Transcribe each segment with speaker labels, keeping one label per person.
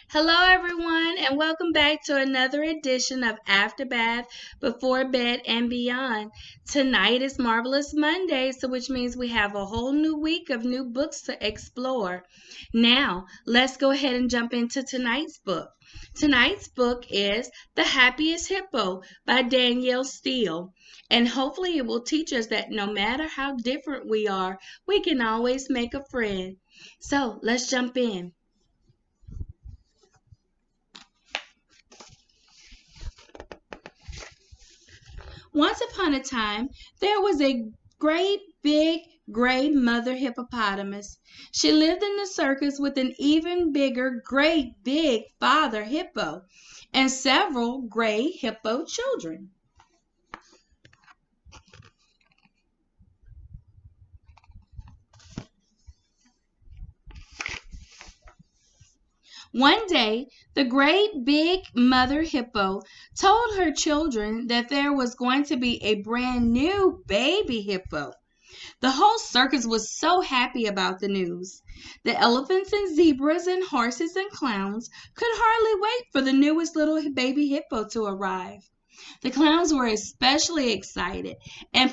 Speaker 1: Hello, everyone, and welcome back to another edition of After Bath, Before Bed, and Beyond. Tonight is Marvelous Monday, so which means we have a whole new week of new books to explore. Now, let's go ahead and jump into tonight's book. Tonight's book is The Happiest Hippo by Danielle Steele. And hopefully, it will teach us that no matter how different we are, we can always make a friend. So, let's jump in. Once upon a time, there was a great big gray mother hippopotamus. She lived in the circus with an even bigger great big father hippo and several gray hippo children. One day, the great big mother hippo told her children that there was going to be a brand new baby hippo. The whole circus was so happy about the news. The elephants and zebras and horses and clowns could hardly wait for the newest little baby hippo to arrive. The clowns were especially excited and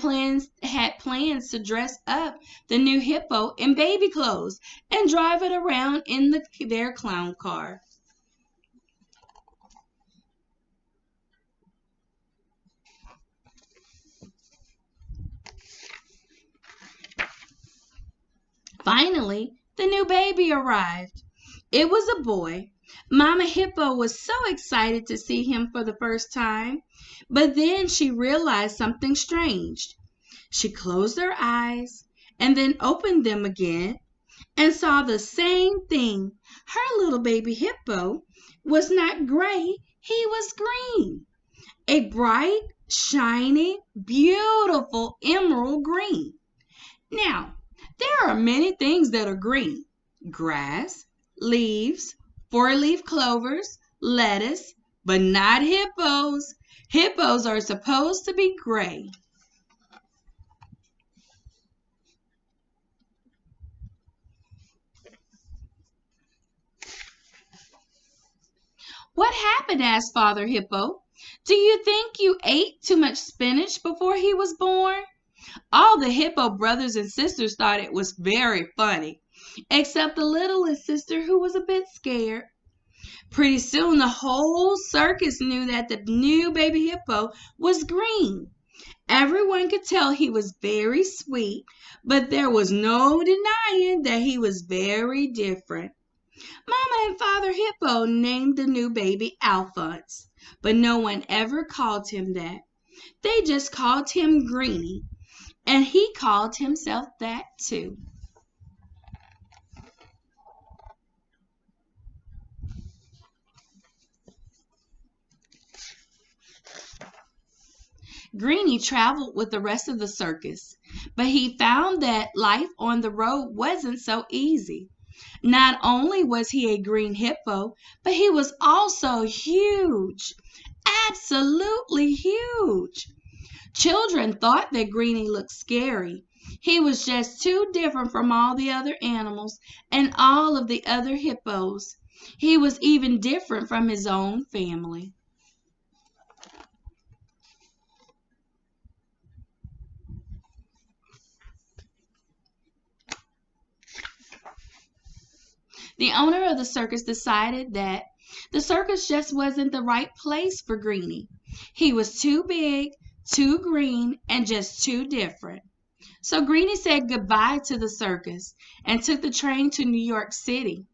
Speaker 1: had plans to dress up the new hippo in baby clothes and drive it around in their clown car. Finally, the new baby arrived. It was a boy. Mama Hippo was so excited to see him for the first time, but then she realized something strange. She closed her eyes and then opened them again and saw the same thing. Her little baby hippo was not gray, he was green. A bright, shiny, beautiful emerald green. Now, there are many things that are green: grass, leaves, four-leaf clovers, lettuce, but not hippos. Hippos are supposed to be gray. What happened? Asked Father Hippo. Do you think you ate too much spinach before he was born? All the hippo brothers and sisters thought it was very funny, except the littlest sister who was a bit scared. Pretty soon the whole circus knew that the new baby hippo was green. Everyone could tell he was very sweet, but there was no denying that he was very different. Mama and Father Hippo named the new baby Alphonse, but no one ever called him that. They just called him Greenie, and he called himself that too. Greenie traveled with the rest of the circus, but he found that life on the road wasn't so easy. Not only was he a green hippo, but he was also huge. Absolutely huge. Children thought that Greenie looked scary. He was just too different from all the other animals and all of the other hippos. He was even different from his own family. The owner of the circus decided that the circus just wasn't the right place for Greenie. He was too big, too green, and just too different. So Greenie said goodbye to the circus and took the train to New York City.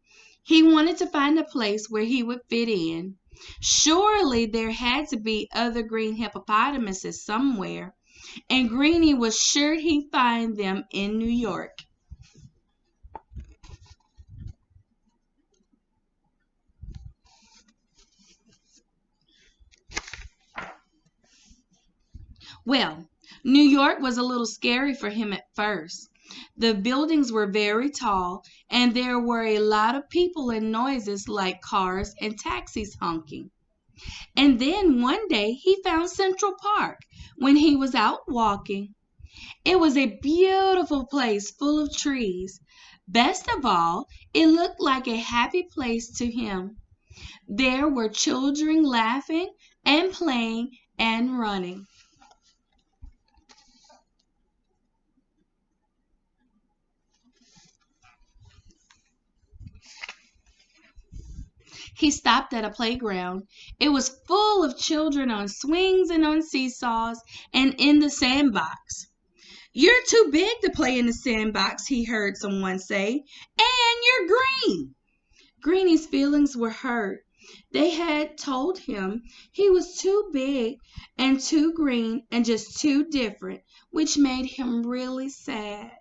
Speaker 1: He wanted to find a place where he would fit in. Surely there had to be other green hippopotamuses somewhere, and Greenie was sure he'd find them in New York. Well, New York was a little scary for him at first. The buildings were very tall, and there were a lot of people and noises like cars and taxis honking. And then one day he found Central Park when he was out walking. It was a beautiful place full of trees. Best of all, it looked like a happy place to him. There were children laughing and playing and running. He stopped at a playground. It was full of children on swings and on seesaws and in the sandbox. "You're too big to play in the sandbox," he heard someone say, "and you're green." Greenie's feelings were hurt. They had told him he was too big and too green and just too different, which made him really sad.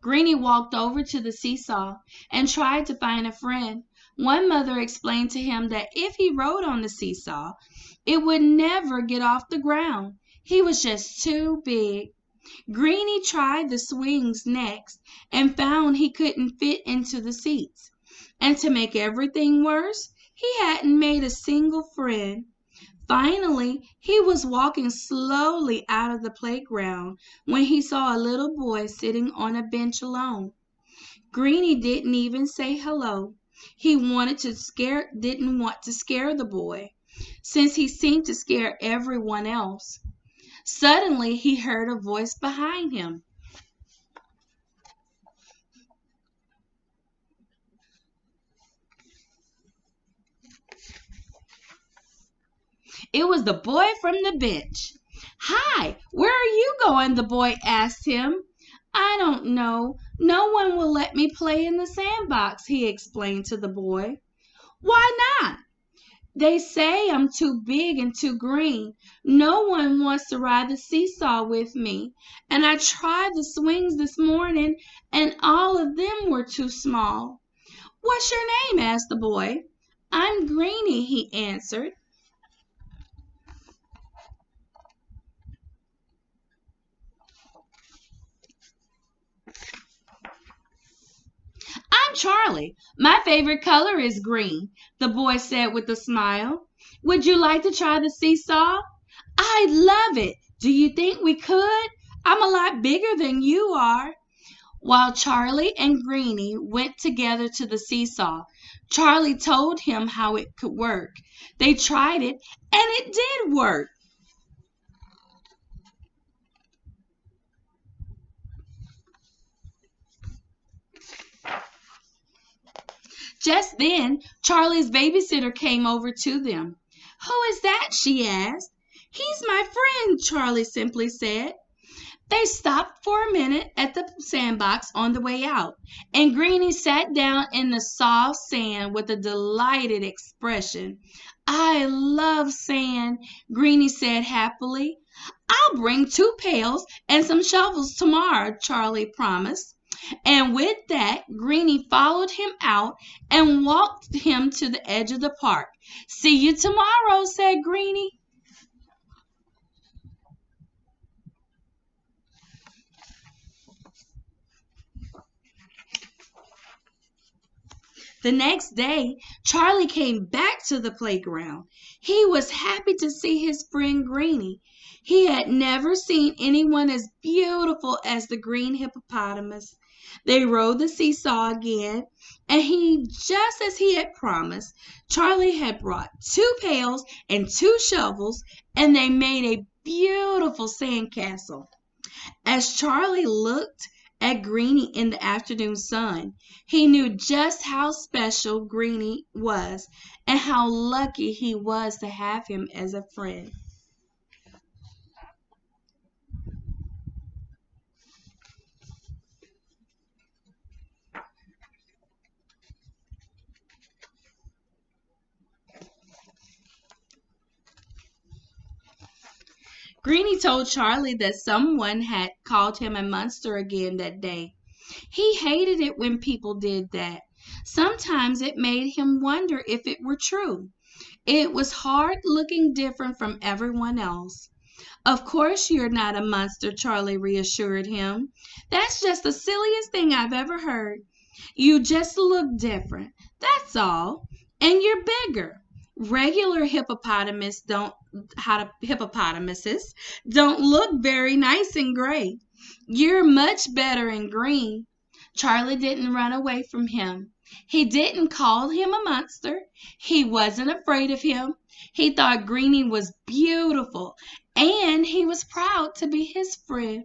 Speaker 1: Greenie walked over to the seesaw and tried to find a friend. One mother explained to him that if he rode on the seesaw, it would never get off the ground. He was just too big. Greenie tried the swings next and found he couldn't fit into the seats. And to make everything worse, he hadn't made a single friend. Finally, he was walking slowly out of the playground when he saw a little boy sitting on a bench alone. Greenie didn't even say hello. Didn't want to scare the boy, since he seemed to scare everyone else. Suddenly, he heard a voice behind him. It was the boy from the bench. "Hi, where are you going?" the boy asked him. "I don't know. No one will let me play in the sandbox," he explained to the boy. "Why not?" "They say I'm too big and too green. No one wants to ride the seesaw with me. And I tried the swings this morning, and all of them were too small." "What's your name?" asked the boy. "I'm Greenie," he answered. "I'm Charlie. My favorite color is green," the boy said with a smile. "Would you like to try the seesaw?" "I'd love it. Do you think we could? I'm a lot bigger than you are." While Charlie and Greenie went together to the seesaw, Charlie told him how it could work. They tried it, and it did work. Just then, Charlie's babysitter came over to them. "Who is that?" she asked. "He's my friend," Charlie simply said. They stopped for a minute at the sandbox on the way out, and Greenie sat down in the soft sand with a delighted expression. "I love sand," Greenie said happily. "I'll bring 2 pails and some shovels tomorrow," Charlie promised. And with that, Greenie followed him out and walked him to the edge of the park. "See you tomorrow," said Greenie. The next day, Charlie came back to the playground. He was happy to see his friend Greenie. He had never seen anyone as beautiful as the green hippopotamus. They rode the seesaw again, and just as he had promised, Charlie had brought 2 pails and 2 shovels, and they made a beautiful sandcastle. As Charlie looked at Greenie in the afternoon sun, he knew just how special Greenie was and how lucky he was to have him as a friend. Greenie told Charlie that someone had called him a monster again that day. He hated it when people did that. Sometimes it made him wonder if it were true. It was hard looking different from everyone else. "Of course you're not a monster," Charlie reassured him. "That's just the silliest thing I've ever heard. You just look different, that's all. And you're bigger. Regular hippopotamuses don't look very nice in gray. You're much better in green. Charlie didn't run away from him. He didn't call him a monster. He wasn't afraid of him. He thought Greenie was beautiful, and he was proud to be his friend.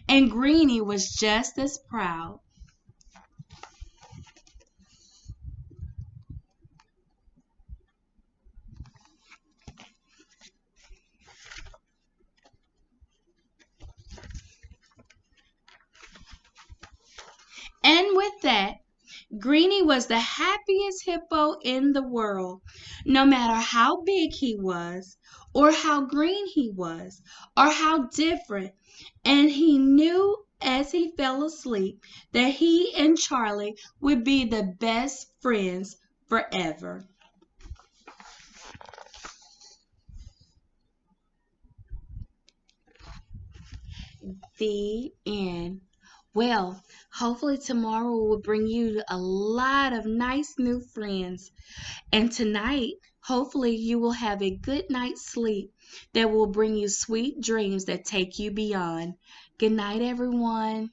Speaker 1: And Greenie was just as proud. And with that, Greenie was the happiest hippo in the world, no matter how big he was, or how green he was, or how different. And he knew as he fell asleep that he and Charlie would be the best friends forever. The end. Well, hopefully tomorrow will bring you a lot of nice new friends. And tonight, hopefully, you will have a good night's sleep that will bring you sweet dreams that take you beyond. Good night, everyone.